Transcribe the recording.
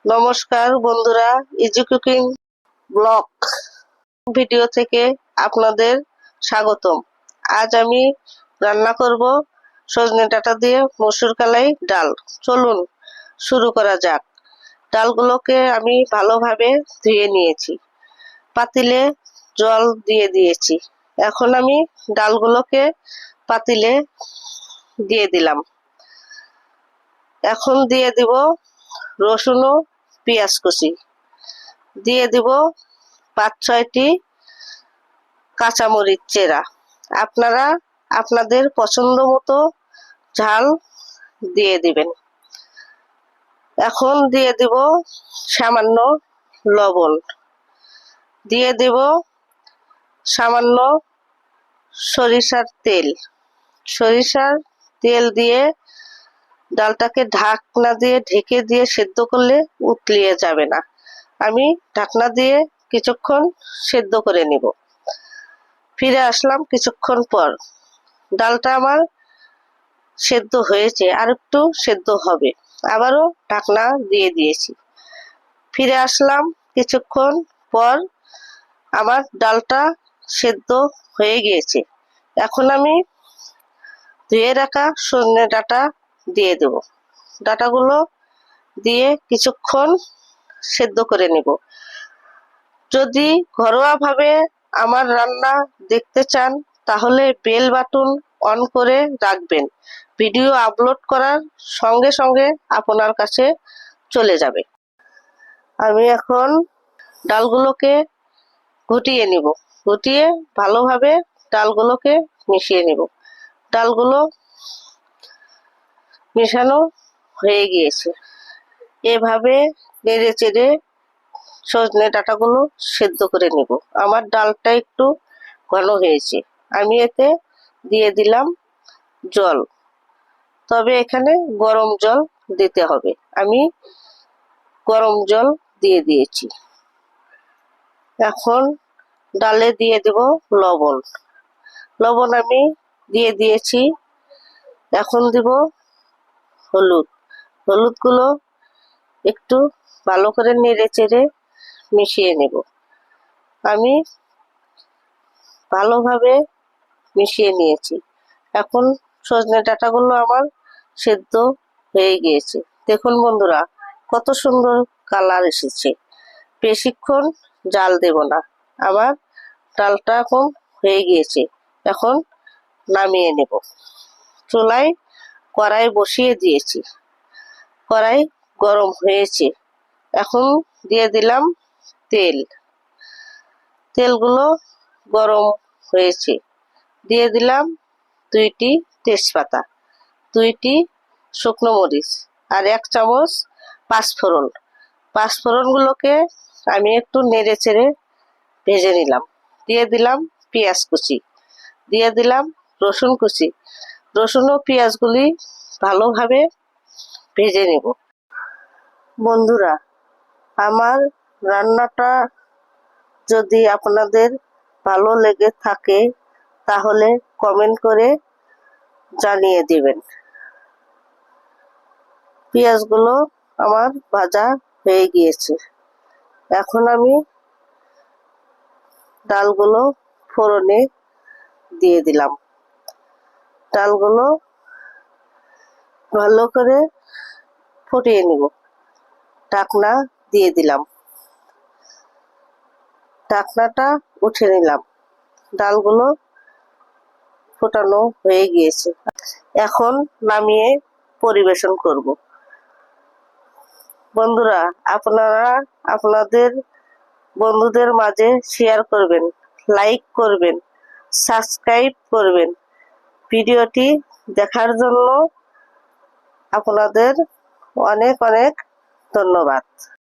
নমস্কার বন্ধুরা, easy cooking blog video থেকে আপনাদের স্বাগতম। আজ আমি রান্না করব সজনে ডাঁটা দিয়ে মসুর কালাই ডাল। চলুন শুরু করা যাক। ডালগুলোকে আমি ভালোভাবে ধুয়ে নিয়েছি, পাতিলে জল দিয়ে দিয়েছি। এখন আমি ডালগুলোকে পাতিলে দিয়ে দিলাম। এখন দিয়ে দিব রসুন ও পেঁয়াজ কুচি, দিয়ে দিব ৫-৬টি কাঁচামরিচ চেরা। আপনারা আপনাদের পছন্দ মতো ঝাল দিয়ে দিবেন। এখন দিয়ে দিব সামান্য লবণ, দিয়ে দিব সামান্য সরিষার তেল। সরিষার তেল দিয়ে ডালটাকে ঢাকনা দিয়ে ঢেকে দিয়ে সেদ্ধ করলে উতলিয়ে যাবে না। আমি ঢাকনা দিয়ে কিছুক্ষণ সেদ্ধ করে নিব। ফিরে আসলাম কিছুক্ষণ পর। ডালটা আমার সেদ্ধ হয়েছে, আর একটু সেদ্ধ হবে। আবারও ঢাকনা দিয়ে দিয়েছি। ফিরে আসলাম কিছুক্ষণ পর। আমার ডালটা সেদ্ধ হয়ে গিয়েছে। এখন আমি ধুয়ে রাখা সজনে ডাঁটা দিয়ে দেব। ডাঁটাগুলো দিয়ে কিছুক্ষণ সেদ্ধ করে নেব। যদি ঘরোয়াভাবে আমার রান্না দেখতে চান তাহলে বেল বাটন অন করে রাখবেন। ভিডিও আপলোড করার সঙ্গে সঙ্গে আপনার কাছে চলে যাবে। আমি এখন ডালগুলোকে ঘুটিয়ে নিব। ঘুটিয়ে ভালোভাবে ডালগুলোকে মিশিয়ে নিব। ডালগুলো মেশানো হয়ে গিয়েছে। এভাবে নেড়ে চেড়ে সজনে ডাঁটাগুলো সেদ্ধ করে নিব। আমার ডালটা একটু ঘন হয়েছে। আমি এতে দিয়ে দিলাম জল, তবে এখানে গরম জল দিতে হবে। আমি গরম জল দিয়ে দিয়েছি। এখন ডালে দিয়ে দেব লবণ। লবণ আমি দিয়ে দিয়েছি। এখন দিব হলুদ। হলুদগুলো একটু ভালো করে নেড়ে চেড়ে মিশিয়ে নেব। আমি ভালোভাবে মিশিয়ে নিয়েছি। এখন সজনে ডাঁটাগুলো আমার সেদ্ধ হয়ে গিয়েছে। দেখুন বন্ধুরা, কত সুন্দর কালার এসেছে। বেশিক্ষণ জাল দেব না। আমার ডালটা এখন হয়ে গিয়েছে। এখন নামিয়ে নেব। চুলায় কড়াই বসিয়ে দিয়েছি। কড়াই গরম হয়েছে। এখন দিয়ে দিলাম তেল। তেলগুলো গরম হয়েছে। দিয়ে দিলাম 2টি তেজপাতা, 2টি শুকনো মরিচ আর 1 চামচ পাঁচফোড়ন। পাঁচফোড়নগুলোকে আমি একটু নেড়ে চেড়ে ভেজে নিলাম। দিয়ে দিলাম পেঁয়াজ কুচি, দিয়ে দিলাম রসুন কুচি। রসুন ও পেঁয়াজগুলি ভালোভাবে ভেজে নেব। বন্ধুরা, আমার রান্নাটা যদি আপনাদের ভালো লেগে থাকে তাহলে কমেন্ট করে জানিয়ে দিবেন। পেঁয়াজগুলো আমার ভাজা হয়ে গিয়েছে। এখন আমি ডালগুলো ফোড়নে দিয়ে দিলাম। ডালগুলো ভালো করে ফুটিয়ে নিব। ঢাকনা দিয়ে দিলাম। ঢাকনাটা উঠে নিলাম। ডালগুলো ফোটানো হয়ে গিয়েছে। এখন নামিয়ে পরিবেশন করব। বন্ধুরা, আপনারা আপনাদের বন্ধুদের মাঝে শেয়ার করবেন, লাইক করবেন, সাবস্ক্রাইব করবেন। ভিডিওটি দেখার জন্য আপনাদের অনেক অনেক ধন্যবাদ।